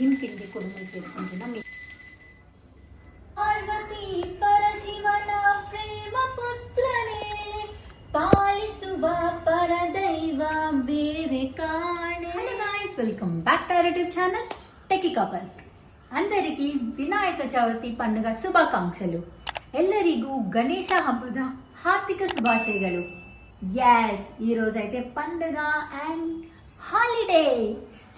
పిండి కుడుములు చేసుకుంటున్నాం. పార్వతీ పరశివన ప్రేమ పుత్రనే పాలిసువ పరదైవ ಬೇರೆ ಕಾಣೆ. Hello guys, welcome back to our YouTube channel techie couple. అందరికీ ವಿನಾಯಕ ಚೌತಿ పండుగ ಶುಭಾಕಾಂಕ್ಷలు. ಎಲ್ಲರಿಗೂ ಗಣೇಶ ಹಬ್ಬದ ಹಾರ್ದಿಕ ಶುಭಾಶಯಗಳು. ఎస్, ఈరోజైతే పండుగ అండ్ హాలిడే.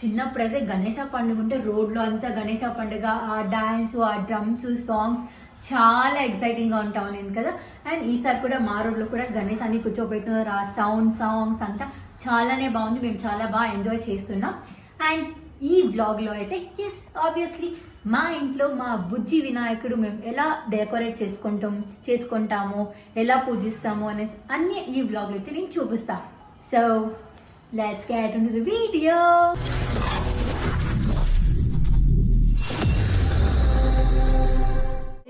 చిన్నప్పుడైతే గణేష పండుగ ఉంటే రోడ్లో అంతా గణేష పండుగ, ఆ డ్యాన్స్, ఆ డ్రమ్స్, సాంగ్స్ చాలా ఎక్సైటింగ్గా ఉంటా ఉంది కదా. అండ్ ఈసారి కూడా మా రోడ్లో కూడా గణేష్ అని కూర్చోబెట్టినారు. ఆ సాంగ్స్ అంతా చాలానే బాగుంది. మేము చాలా బాగా ఎంజాయ్ చేస్తున్నాం. అండ్ ఈ వ్లాగ్లో అయితే ఎస్ ఆబ్వియస్లీ మా ఇంట్లో మా బుజ్జి వినాయకుడు మేము ఎలా డెకరేట్ చేసుకుంటాము, ఎలా పూజిస్తాము అనేసి అన్నీ ఈ వ్లాగ్లో అయితే నేను చూపిస్తాను. So let's get into the video.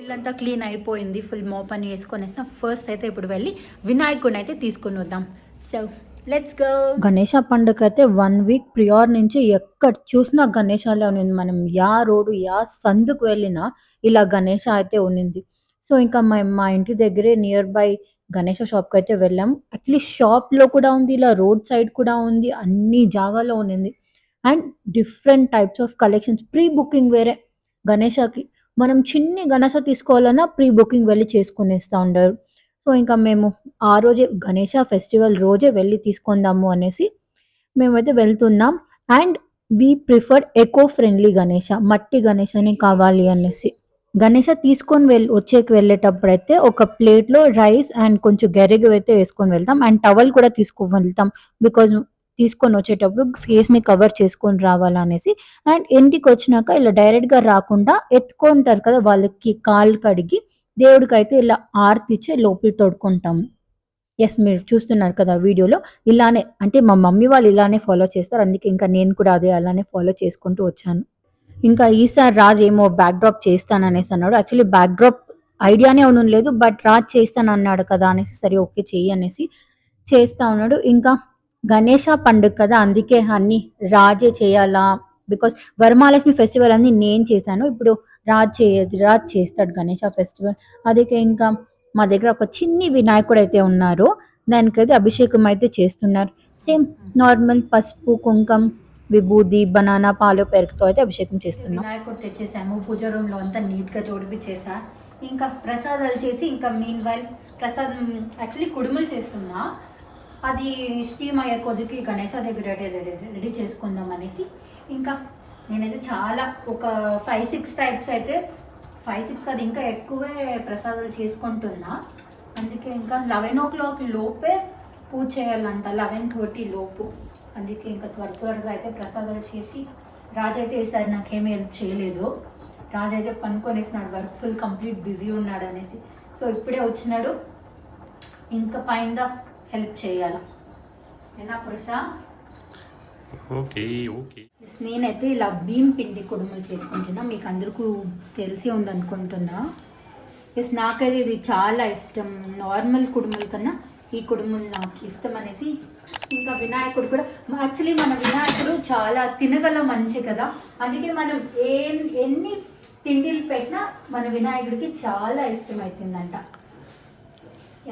ఇల్లంతా క్లీన్ అయిపోయింది, ఫుల్ మోప్ అని వేసుకొనేస్తాం. ఫస్ట్ అయితే ఇప్పుడు వెళ్ళి వినాయకుడిని అయితే తీసుకుని వద్దాం. So let's go. గణేష పండుగ అయితే 1 వీక్ ప్రియార్ నుంచి ఎక్కడ చూసినా గణేశాలే ఉన్నింది. మనం యా రోడ్డు యా సందుకు వెళ్ళినా ఇలా గణేష అయితే ఉన్నింది. సో ఇంకా మా ఇంటి దగ్గరే నియర్ బై గణేష షాప్కి అయితే వెళ్ళాం. యాక్చువల్లీ షాప్లో కూడా ఉంది, ఇలా రోడ్ సైడ్ కూడా ఉంది, అన్ని జాగాలో ఉన్నింది. And different types of collections. Pre booking వేరే గణేషకి. మనం చిన్ని గణేష తీసుకోవాలన్నా ప్రీ బుకింగ్ వెళ్ళి చేసుకునేస్తూ ఉంటారు. సో ఇంకా మేము ఆ రోజే గణేష ఫెస్టివల్ రోజే వెళ్ళి తీసుకుందాము అనేసి మేమైతే వెళ్తున్నాం. And we preferred echo friendly Ganesha, మట్టి గణేషని కావాలి అనేసి. గణేష తీసుకొని వెళ్ళేటప్పుడు అయితే ఒక ప్లేట్లో రైస్ అండ్ కొంచెం గెరిగ అయితే వేసుకొని వెళ్తాం. అండ్ టవల్ కూడా తీసుకొని వెళ్తాం, బికాజ్ తీసుకొని వచ్చేటప్పుడు ఫేస్ని కవర్ చేసుకొని రావాలనేసి. అండ్ ఇంటికి వచ్చినాక ఇలా డైరెక్ట్గా రాకుండా ఎత్తుకుంటారు కదా, వాళ్ళకి కాళ్ళు కడిగి దేవుడికి అయితే ఇలా ఆర్తిచ్చి లోపలి తోడుకుంటాము. ఎస్, మీరు చూస్తున్నారు కదా వీడియోలో. ఇలానే అంటే మా మమ్మీ వాళ్ళు ఇలానే ఫాలో చేస్తారు, అందుకే ఇంకా నేను కూడా అదే అలానే ఫాలో చేసుకుంటూ వచ్చాను. ఇంకా ఈసారి రాజ్ ఏమో బ్యాక్ డ్రాప్ చేస్తాననేసి అన్నాడు. యాక్చువల్లీ బ్యాక్ డ్రాప్ ఐడియానే లేదు, బట్ రాజ్ చేస్తాను అన్నాడు కదా అనేసి సరే ఓకే చెయ్యి అనేసి చేస్తా ఉన్నాడు. ఇంకా గణేష పండుగ కదా, అందుకే అన్ని రాజే చేయాలా, బికాస్ వరమహాలక్ష్మి ఫెస్టివల్ అన్ని నేను చేశాను. ఇప్పుడు రాజ్ చేస్తాడు గణేష ఫెస్టివల్. అందుకే ఇంకా మా దగ్గర ఒక చిన్ని వినాయకుడు అయితే ఉన్నారు, దానికైతే అభిషేకం అయితే చేస్తున్నారు. సేమ్ నార్మల్ పసుపు, కుంకం, విభూది, బనానా, పాలు, పెరుగుతో అయితే అభిషేకం చేస్తున్నాం. వినాయకుడు తెచ్చేసాము, పూజ రూమ్లో అంతా నీట్గా జోడిపించేసా. ఇంకా ప్రసాదాలు చేసి ఇంకా మీన్ వైల్ ప్రసాదం యాక్చువల్లీ కుడుములు చేస్తున్నా. అది స్టీమ్ అయ్యే కొద్దికి గణేష దగ్గర రెడీ చేసుకుందాం అనేసి ఇంకా నేనైతే చాలా ఒక 5-6 టైప్స్ అయితే 5-6 కాదు ఇంకా ఎక్కువే ప్రసాదాలు చేసుకుంటున్నా. అందుకే ఇంకా 11 o'clock లోపే పూజ చేయాలంట, 11:30 లోపు. అందుకే ఇంకా త్వరగా అయితే ప్రసాదాలు చేసి రాజు అయితే ఈసారి నాకేమీ హెల్ప్ చేయలేదు. రాజు అయితే పనుకొనేసినాడు, వర్క్ ఫుల్ కంప్లీట్ బిజీ ఉన్నాడు అనేసి. సో ఇప్పుడే వచ్చినాడు, ఇంకా పైన హెల్ప్ చేయాలి. ఏనా పురుషా? ఓకే. నేనైతే ఇలా బియ్యం పిండి కుడుములు చేసుకుంటున్నా, మీకు అందరికీ తెలిసి ఉందనుకుంటున్నా. ఎస్, నాకైతే ఇది చాలా ఇష్టం. నార్మల్ కుడుముల కన్నా ఈ కుడుములు నాకు ఇష్టం అనేసి. ఇంకా వినాయకుడు కూడా యాక్చువల్లీ మన వినాయకుడు చాలా తినగల మనిషి కదా, అందుకే మనం ఎన్ని తిండిలు పెట్టినా మన వినాయకుడికి చాలా ఇష్టం అవుతుందంట.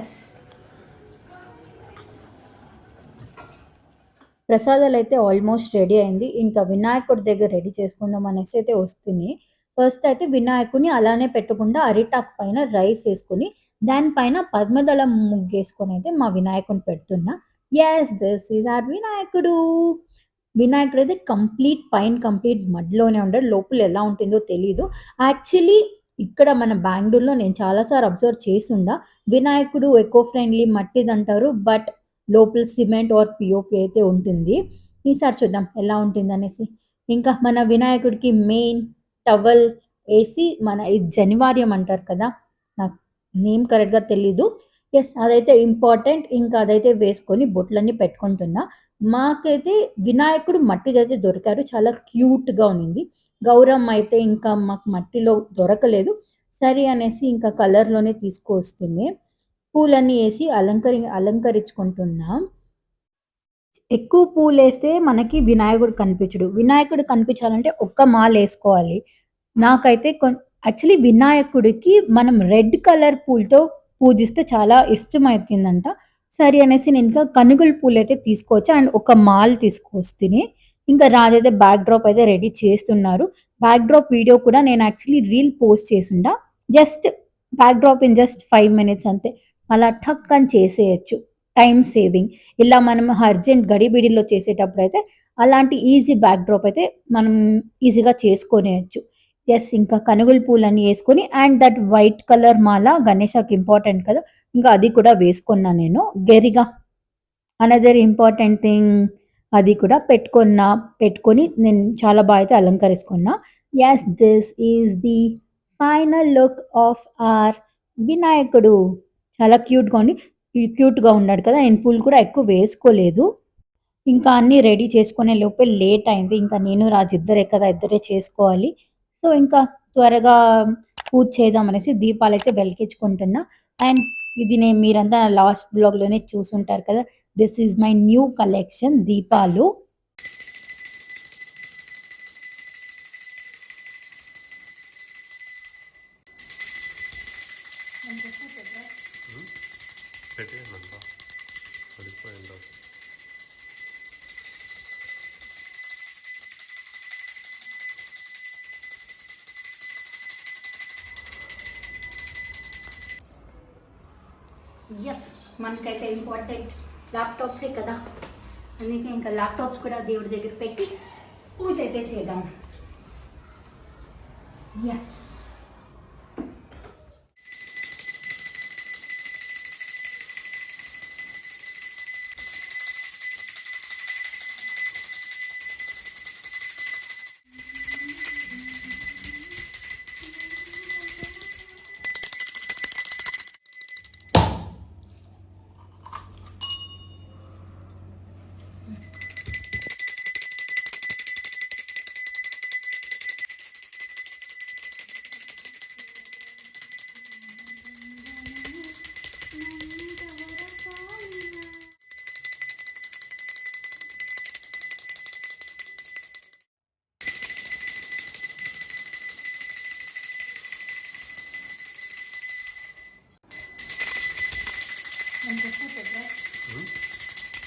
ఎస్, ప్రసాదాలు అయితే ఆల్మోస్ట్ రెడీ అయింది. ఇంకా వినాయకుడి దగ్గర రెడీ చేసుకుందాం అనేసి అయితే వస్తుంది. ఫస్ట్ అయితే వినాయకుడిని అలానే పెట్టకుండా అరిటాకు పైన రైస్ వేసుకుని దానిపైన పద్మదళం ముగ్గేసుకొని అయితే మా వినాయకుడిని పెడుతున్నా. ఎస్, దిస్ ఈజ్ ఆర్ వినాయకుడు. వినాయకుడు అయితే కంప్లీట్ మడ్లోనే ఉండడు, లోపల ఎలా ఉంటుందో తెలీదు. యాక్చువల్లీ ఇక్కడ మన బెంగళూరులో నేను చాలాసార్లు అబ్జర్వ్ చేసుండా, వినాయకుడు ఎకో ఫ్రెండ్లీ మట్టిదంటారు, బట్ లోపల సిమెంట్ ఆర్ పిఓపి అయితే ఉంటుంది. ఈసారి చూద్దాం ఎలా ఉంటుంది అనేసి. ఇంకా మన వినాయకుడికి మెయిన్ టవల్ వేసి, మన జనివార్యం అంటారు కదా, నాకు నేమ్ కరెక్ట్గా తెలీదు. ఎస్, అదైతే ఇంపార్టెంట్. ఇంకా అదైతే వేసుకొని బొట్లన్నీ పెట్టుకుంటున్నా. మాకైతే వినాయకుడు మట్టిదైతే దొరికారు, చాలా క్యూట్గా ఉంది. గౌరమ్మ అయితే ఇంకా మాకు మట్టిలో దొరకలేదు, సరే అనేసి ఇంకా కలర్లోనే తీసుకొస్తుంది. పూలన్నీ వేసి అలంకరించుకుంటున్నాం. ఎక్కువ పూలేస్తే మనకి వినాయకుడు కనిపించడు. వినాయకుడు కనిపించాలంటే ఒక్క మాలేసుకోవాలి. నాకైతే యాక్చువల్లీ వినాయకుడికి మనం రెడ్ కలర్ పూలతో పూజిస్తే చాలా ఇష్టమైతుందంట. సరే అనేసి నేను ఇంకా కనుగుల పూలైతే తీసుకొచ్చా అండ్ ఒక మాల తీసుకొస్తిని. ఇంకా రాజైతే బ్యాక్ డ్రాప్ అయితే రెడీ చేస్తున్నారు. బ్యాక్ డ్రాప్ వీడియో కూడా నేను యాక్చువల్లీ రీల్ పోస్ట్ చేసుండా. Just backdrop in just 5 minutes అంతే. అలా టక్ అని చేసేయొచ్చు. Time saving. ఇలా మనం అర్జెంట్ గడిబిడిలో చేసేటప్పుడైతే అలాంటి ఈజీ బ్యాక్ డ్రాప్ అయితే మనం ఈజీగా చేసుకొనేయొచ్చు. యెస్. ఇంకా కనుగుల పూలన్నీ యేసుకొని అండ్ దట్ వైట్ కలర్ మాల గణేషకి ఇంపార్టెంట్ కదా! ఇంకా అది కూడా వేసుకున్నా నేను. గెరిగా అనదర్ ఇంపార్టెంట్ థింగ్ అది కూడా పెట్టుకొని నేను చాలా అయితే అలంకరించుకున్నా. Yes. This is the final look of our వినాయకుడు. చాలా క్యూట్‌గా ఉన్నాడు కదా! నేను పూలు కూడా ఎక్కువ వేసుకోలేదు. ఇంకా అన్నీ రెడీ చేసుకునే లోపే లేట్ అయింది. ఇంకా నేను, రాజు ఇద్దరే కదా! ఇద్దరే చేసుకోవాలి. సో, ఇంకా త్వరగా పూజ చేద్దాం అనేసి దీపాలైతే వెలిగించుకుంటున్నా. అండ్ ఇది మీరంతా లాస్ట్ బ్లాగ్‌లోనే చూసుంటారు కదా! This is my new collection దీపాలు. పెట్టేయమంటా పడిపోయిందా. యెస్. మనకైతే ఇంపార్టెంట్ ల్యాప్‌టాప్సే కదా! అందుకే ఇంకా ల్యాప్‌టాప్స్ కూడా దేవుడి దగ్గర పెట్టి పూజ అయితే చేద్దాం. యెస్.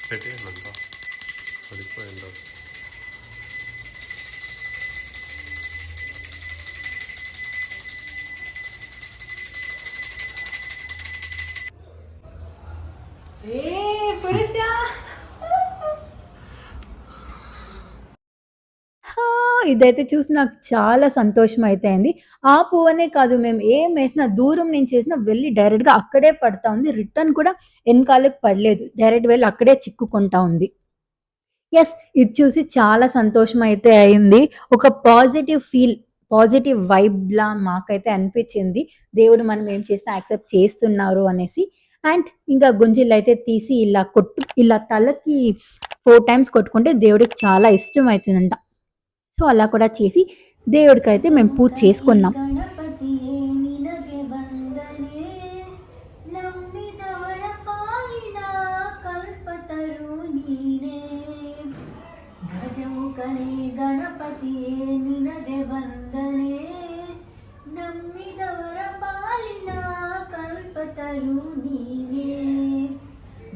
పెట్టేయమంటా పడిపోయిందా. ఇదైతే చూసి నాకు చాలా సంతోషం అయితే అయింది. ఆ పువ్వనే కాదు మేము ఏమేసినా దూరం నుంచి ఏసినా వెళ్లి డైరెక్ట్‌గా అక్కడే పడతా ఉంది. రిటర్న్ కూడా ఎనకాలకి పడలేదు. డైరెక్ట్ వెళ్లి అక్కడే చిక్కుకుంటా ఉంది. యెస్. ఇది చూసి చాలా సంతోషం అయితే అయింది. ఒక పాజిటివ్ వైబ్‌లా మాకైతే అనిపించింది. దేవుడు మనం ఏం చేసినా యాక్సెప్ట్ చేస్తున్నారు అనేసి. అండ్ ఇంకా గుంజిలైతే తీసి ఇలా తలకి 4 టైమ్స్ కొట్టుకుంటే దేవుడికి చాలా ఇష్టం అయితుందంట. సో, అలా కూడా చేసి దేవుడికైతే మేము పూజ చేసుకున్నాం. ಗಣಪತಿಯೇ ನಿನಗೆ ವಂದನೆ ನಂಬಿದವರ ಪಾಲಿನ ಕಲ್ಪತರು ನೀನೇ ಗಜಮುಖನೇ ಗಣಪತಿಯೇ ನಿನಗೆ ವಂದನೆ ನಂಬಿದವರ ಪಾಲಿನ ಕಲ್ಪತರು ನೀನೇ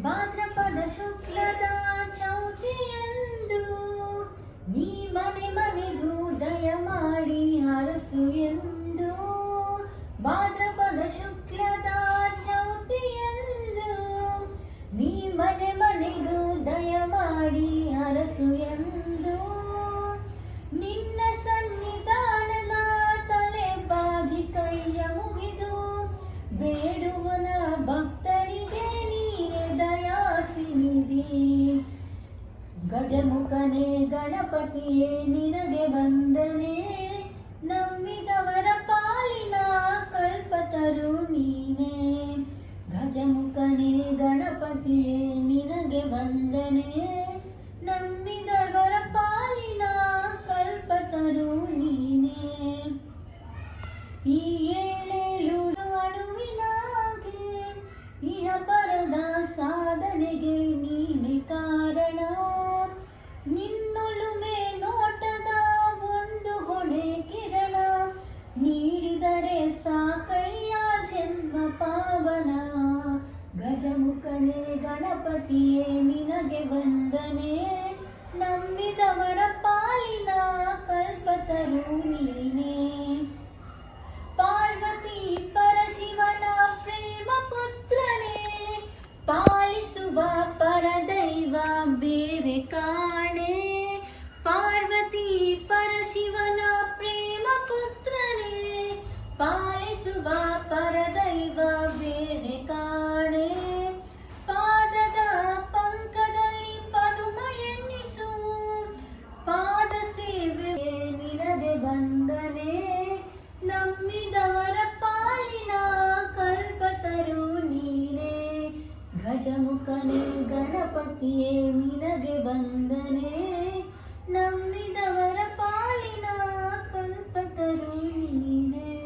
ಭಾದ್ರಪದ ಶುಕ್ಲದ ಚೌತಿಯಂದು ನೀ ಮನೆ ಮನೆಗೂ ದಯ ಮಾಡಿ ಹರಸು ಎಂದು ಭಾದ್ರಪದ ಶುಕ್ಲದ ಚೌತಿಯಂದು ನೀ ಮನೆ ಮನೆಗೂ ದಯ ಮಾಡಿ ಹರಸು ಎಂದು ನಿನ್ನ ಸನ್ನಿಧಾನದ ತಲೆ ಬಾಗಿ ಕೈಯ ಮುಗಿದು ಬೇಡುವನ ಭಕ್ತರಿಗೆ ನೀನೆ ದಯಾಸಿನಿಧಿ ಗಜಮುಖನೇ ಗಣಪತಿಯೇ ನಿನಗೆ ವಂದನೆ ನಂಬಿದವರ ಪಾಲಿನ ಕಲ್ಪತರು ನೀನೇ ಗಜಮುಖನೇ ಗಣಪತಿಯೇ ನಿನಗೆ ವಂದನೆ ನಂಬಿದವರ ಪಾಲಿನ ಕಲ್ಪತರು ನೀನೇ ಈ ಏಳೇಳು ಅಣುವಿನಾಗೆ ಇಹ ಪರದ ಸಾಧನೆಗೆ ನೀನೆ ಕಾರಣ ಗಣಪತಿಯೇ ನಿನಗೆ ವಂದನೆ ನಂಬಿದವರ ಪಾಲಿನ ಕಲ್ಪತರು ನೀನೇ ಪಾರ್ವತಿ ಪರಶಿವನ ಪ್ರೇಮ ಪುತ್ರನೇ ಪಾಲಿಸುವ ಪರದೈವ ಬೇರೆ ಕಾಣೆ ಪಾರ್ವತಿ ಪರಶಿವನ ಪ್ರೇಮ ಪುತ್ರನೇ ಪಾಲಿಸುವ ಪರದೈವ ಬೇರೆ ಕಾಣೆ ಪಾದದ ಪಂಕದಲ್ಲಿ ಪದುಮ ಎನ್ನಿಸು ಪಾದ ಸೇವೆ ನಿನಗೆ ಬಂದನೆ ನಂಬಿದವರ ಪಾಲಿನ ಕಲ್ಪತರು ನೀನೇ ಗಜಮುಖನೇ ಗಣಪತಿಯೇ ನಿನಗೆ ಬಂದನೆ ನಂಬಿದವರ ಪಾಲಿನ కల్పతరు నీనే.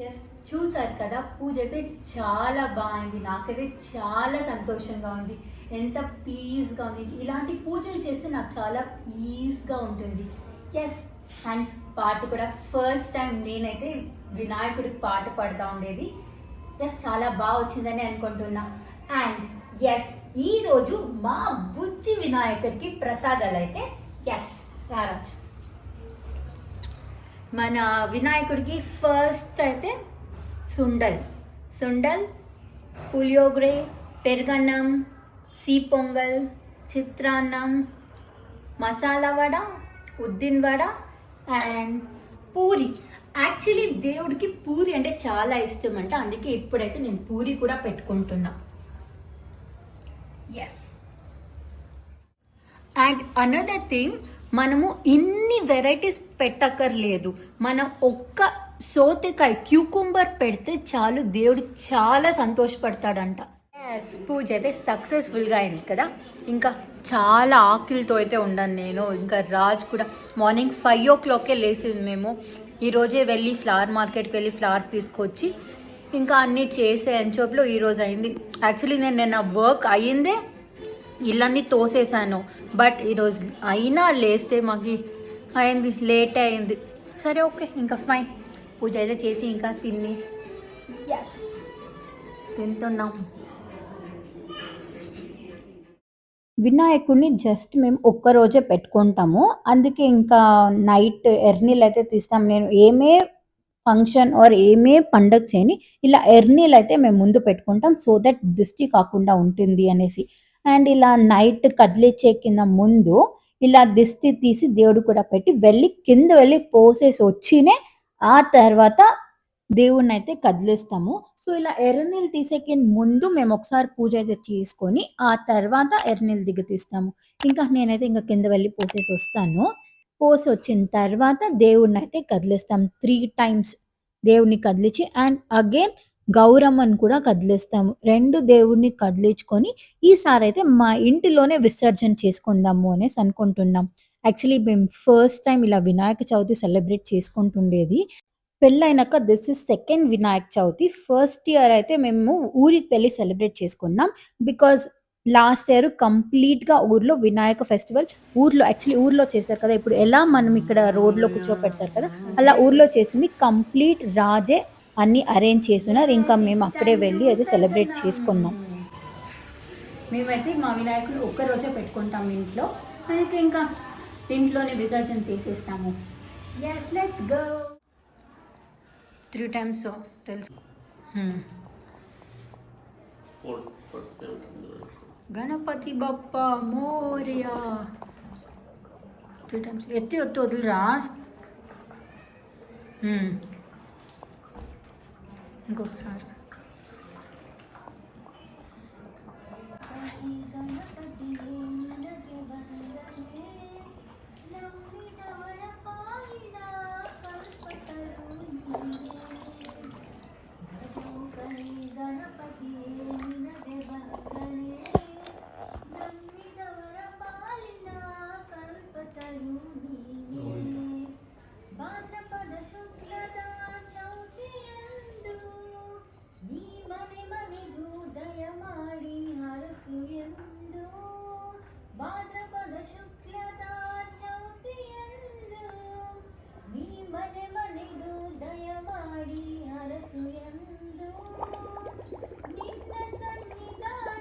ఎస్ చూసారు కదా, పూజ అయితే చాలా బాగుంది. నాకైతే చాలా సంతోషంగా ఉంది, ఎంత పీస్గా ఉంది. ఇలాంటి పూజలు చేస్తే నాకు చాలా పీస్గా ఉంటుంది. ఎస్, అండ్ పాట కూడా ఫస్ట్ టైం నేనైతే వినాయకుడికి పాట పాడుతూ ఉండేది. ఎస్, చాలా బాగా వచ్చిందని అనుకుంటున్నా. అండ్ ఎస్, ఈరోజు మా బుజ్జి వినాయకుడికి ప్రసాదాలు అయితే ఎస్ రావచ్చు. మన వినాయకుడికి ఫస్ట్ అయితే సుండల్, పులియోగరే, పెరుగన్నం, పొంగల్, చిత్రాన్నం, మసాలా వడ, ఉద్దిన్ వడ అండ్ పూరి. యాక్చువల్లీ దేవుడికి పూరి అంటే చాలా ఇష్టం అంట, అందుకే ఇప్పుడైతే నేను పూరి కూడా పెట్టుకుంటున్నా. ఎస్, అండ్ అనదర్ థింగ్, మనము ఇన్ని వెరైటీస్ పెట్టక్కర్లేదు. మనం ఒక్క సోతకాయ క్యూకుంబర్ పెడితే చాలు, దేవుడు చాలా సంతోషపడతాడంట. ఎస్, పూజ అయితే సక్సెస్ఫుల్గా అయింది కదా. ఇంకా చాలా ఆకలితో అయితే ఉండను నేను. ఇంకా రాజ్ కూడా మార్నింగ్ 5 o'clock లేచింది. మేము ఈరోజే వెళ్ళి ఫ్లవర్ మార్కెట్కి వెళ్ళి ఫ్లవర్స్ తీసుకొచ్చి ఇంకా అన్నీ చేసే ఎంచోపులో ఈరోజు అయింది. యాక్చువల్లీ నేను వర్క్ అయ్యిందే, ఇల్లన్నీ తోసేసాను. బట్ ఈరోజు అయినా లేస్తే మాకు అయింది, లేట్ అయింది. సరే, ఓకే, ఇంకా ఫైన్. పూజ అయితే చేసి ఇంకా తిని ఎస్ తింటున్నాం. వినాయకుడిని జస్ట్ మేము ఒక్కరోజే పెట్టుకుంటాము, అందుకే ఇంకా నైట్ ఎర్నీళ్ళు అయితే తీస్తాం. నేను ఏమే ఫంక్షన్ ఆర్ ఏమే పండగ చేయని ఇలా ఎర్నీళ్ళు అయితే మేము ముందు పెట్టుకుంటాం, సో దట్ దిష్టి కాకుండా ఉంటుంది అనేసి. అండ్ ఇలా నైట్ కదిలిచ్చే కింద ముందు ఇలా దిష్టి తీసి దేవుడు కూడా పెట్టి కింద వెళ్ళి పోసేసి వచ్చినే ఆ తర్వాత దేవుణ్ణి అయితే కదిలిస్తాము. సో ఇలా ఎర్రనీళ్ళు తీసేకి ముందు మేము ఒకసారి పూజ అయితే చేసుకొని ఆ తర్వాత ఎర్రనీళ్ళు దిగ తీస్తాము. ఇంకా నేనైతే ఇంకా కింద వెళ్ళి పోసేసి వస్తాను. పోసి వచ్చిన తర్వాత దేవుణ్ణి అయితే కదిలిస్తాం 3 times. దేవుణ్ణి కదిలించి అండ్ అగైన్ గౌరమ్మను కూడా కదిలిస్తాము. 2 దేవుణ్ణి కదిలించుకొని ఈసారి అయితే మా ఇంటిలోనే విసర్జన చేసుకుందాము అనేసి అనుకుంటున్నాం. యాక్చువల్లీ మేము ఫస్ట్ టైం ఇలా వినాయక చవితి సెలబ్రేట్ చేసుకుంటుండేది. పెళ్ళైనాక this is second Vinayaka Chavithi. First year అయితే మేము ఊరికి వెళ్ళి సెలబ్రేట్ చేసుకున్నాం. బికాజ్ లాస్ట్ ఇయర్ కంప్లీట్గా ఊర్లో వినాయక ఫెస్టివల్ ఊర్లో చేస్తారు కదా. ఇప్పుడు ఎలా మనం ఇక్కడ రోడ్లో కూర్చోపెడతారు కదా, అలా ఊర్లో చేసింది. కంప్లీట్ రాజే అన్ని అరేంజ్ చేస్తున్నారు. ఇంకా మేము అక్కడే వెళ్ళి అయితే సెలబ్రేట్ చేసుకున్నాం. మేమైతే మా వినాయకుడు ఒక్కరోజే పెట్టుకుంటాం ఇంట్లో, అందుకే ఇంకా ఇంట్లోనే విసర్జన చేసేస్తాము. Yes, let's go. 3 times తెలుసు. గణపతి బప్ప మోరియా 3 times. ఎత్తి వదిలిరా. ఇంకొకసారి ನಿನ್ನ ಸನ್ನಿಧಾನದಲ್ಲಿ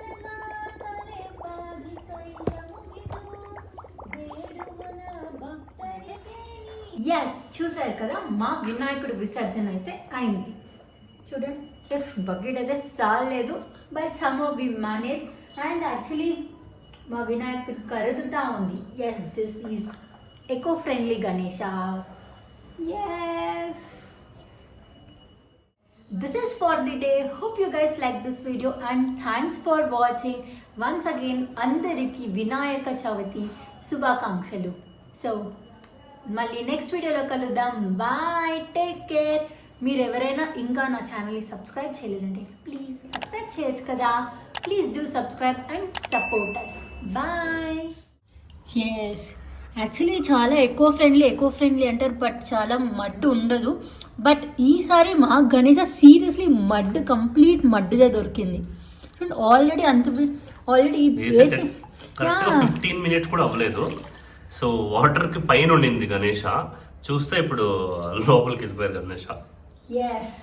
ఎస్ చూసారు కదా మా వినాయకుడు విసర్జన అయితే అయింది. చూడండి జస్ట్ బకెట్ అయితే చాలేదు, but some we manage. And actually మా వినాయకుడు కరుగుతా ఉంది. Yes this is eco friendly Ganesha. Yes this is for the day. Hope you guys like this video and thanks for watching. Once again andariki vinayaka chavati శుభాకాంక్షలు. So మళ్ళీ next వీడియోలో కలుద్దాం. Bye, take care. మీరు ఎవరైనా ఇంకా నా ఛానల్ని subscribe చేయలేదంటే ప్లీజ్ సబ్స్క్రైబ్ చేయొచ్చు కదా. Please do subscribe and support us. Bye. Yes actually చాలా ఎకో ఫ్రెండ్లీ అంటారు, బట్ చాలా మడ్ ఉండదు. బట్ ఈసారి మా గణేష సీరియస్లీ మడ్ కంప్లీట్ మడ్దే దొరికింది. ఆల్రెడీ ఆల్రెడీ 15 మినిట్స్ కూడా అవ్వలేదు. సో వాటర్ కి పైన ఉండింది గణేష, చూస్తే ఇప్పుడు లోపలికి వెళ్ళిపోయారు గణేష. ఎస్